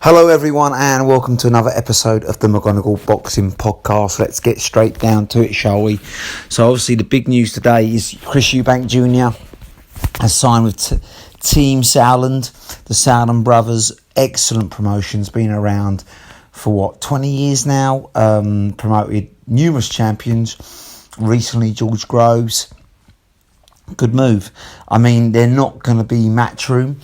Hello everyone and welcome to another episode of the McGonagall Boxing Podcast. Let's get straight down to it, shall we? So obviously the big news today is Chris Eubank Jr. has signed with Team Sauerland, the Sauerland brothers. Excellent promotions, been around for 20 years now, promoted numerous champions, recently George Groves. Good move. I mean, they're not going to be matchroom.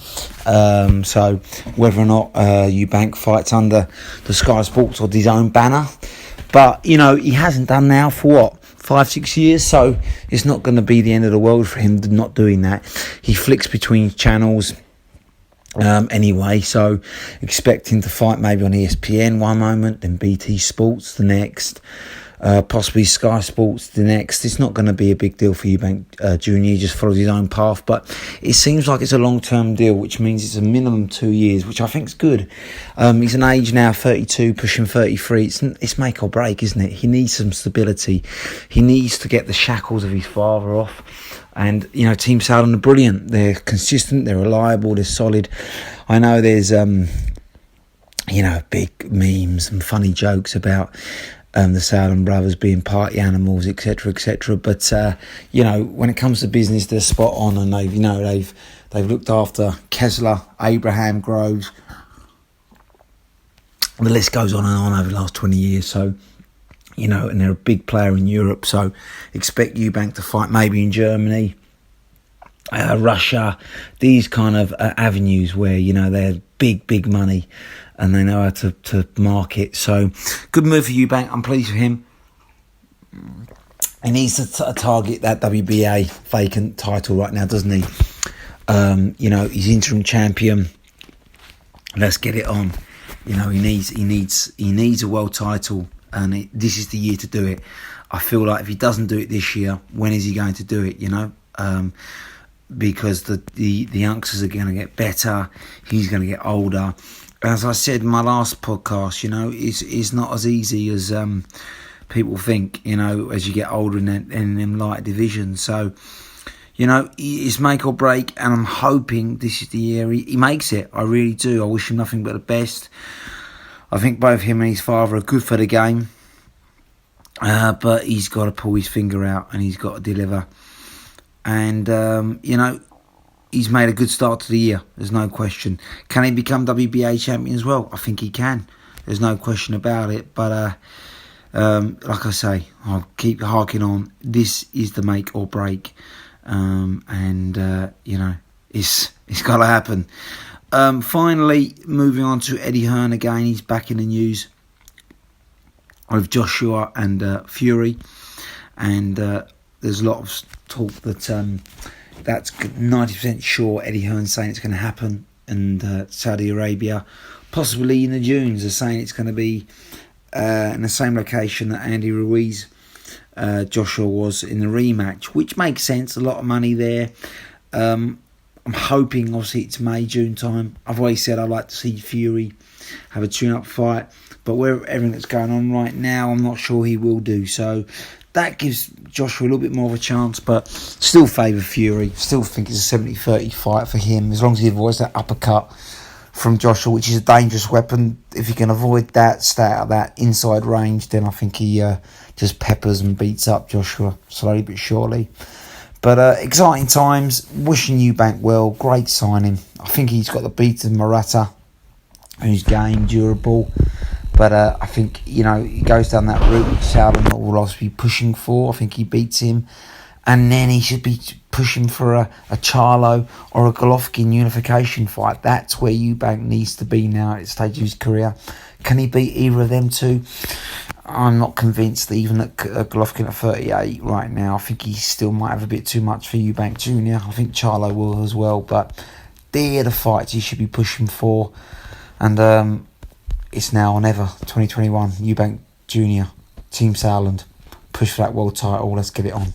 So whether or not Eubank fights under the Sky Sports or his own banner. But, you know, he hasn't done now for 5-6 years. So it's not going to be the end of the world for him not doing that. He flicks between channels anyway. So expect him to fight maybe on ESPN one moment, then BT Sports the next. Possibly Sky Sports the next. It's not going to be a big deal for Eubank Jr. He just follows his own path, but it seems like it's a long-term deal, which means it's a minimum 2 years, which I think is good. He's an age now, 32, pushing 33. It's make or break, isn't it? He needs some stability. He needs to get the shackles of his father off. And, you know, Team Sauerland are brilliant. They're consistent, they're reliable, they're solid. I know there's, big memes and funny jokes about the Sauerland brothers being party animals, etc., etc. But when it comes to business, they're spot on, and they've looked after Kessler, Abraham, Groves. The list goes on and on over the last 20 years. So, and they're a big player in Europe. So, expect Eubank to fight maybe in Germany, Russia, these kind of avenues where they're big money. And they know how to market. So, good move for Eubank. I'm pleased for him. He needs to target that WBA vacant title right now, doesn't he? He's interim champion. Let's get it on. He needs a world title, and this is the year to do it. I feel like if he doesn't do it this year, when is he going to do it? Because the youngsters are going to get better. He's going to get older. As I said in my last podcast, it's not as easy as people think, as you get older in them light divisions. So, it's make or break, and I'm hoping this is the year he makes it. I really do. I wish him nothing but the best. I think both him and his father are good for the game. But he's got to pull his finger out and he's got to deliver. And, he's made a good start to the year. There's no question. Can he become WBA champion as well? I think he can. There's no question about it. But like I say, I'll keep harking on. This is the make or break. It's got to happen. Finally, moving on to Eddie Hearn again. He's back in the news with Joshua and Fury. And there's a lot of talk that... that's 90% sure. Eddie Hearn saying it's going to happen in Saudi Arabia, possibly in the dunes. They're saying it's going to be in the same location that Andy Ruiz, Joshua was in the rematch, which makes sense. A lot of money there. I'm hoping, obviously, it's May, June time. I've always said I'd like to see Fury have a tune-up fight, but with everything that's going on right now, I'm not sure he will do so. That gives Joshua a little bit more of a chance, but still favour Fury. Still think it's a 70-30 fight for him, as long as he avoids that uppercut from Joshua, which is a dangerous weapon. If he can avoid that, stay out of that inside range, then I think he just peppers and beats up Joshua slowly but surely. But exciting times. Wishing Eubank well. Great signing. I think he's got the beat of Murata, who's game, durable. But I think, he goes down that route which Sauerland will also be pushing for. I think he beats him. And then he should be pushing for a Charlo or a Golovkin unification fight. That's where Eubank needs to be now at this stage of his career. Can he beat either of them two? I'm not convinced that even at Golovkin at 38 right now. I think he still might have a bit too much for Eubank Jr. I think Charlo will as well. But they're the fights he should be pushing for. And... it's now or never, 2021, Eubank Jr, Team Sauerland. Push for that world title, let's get it on.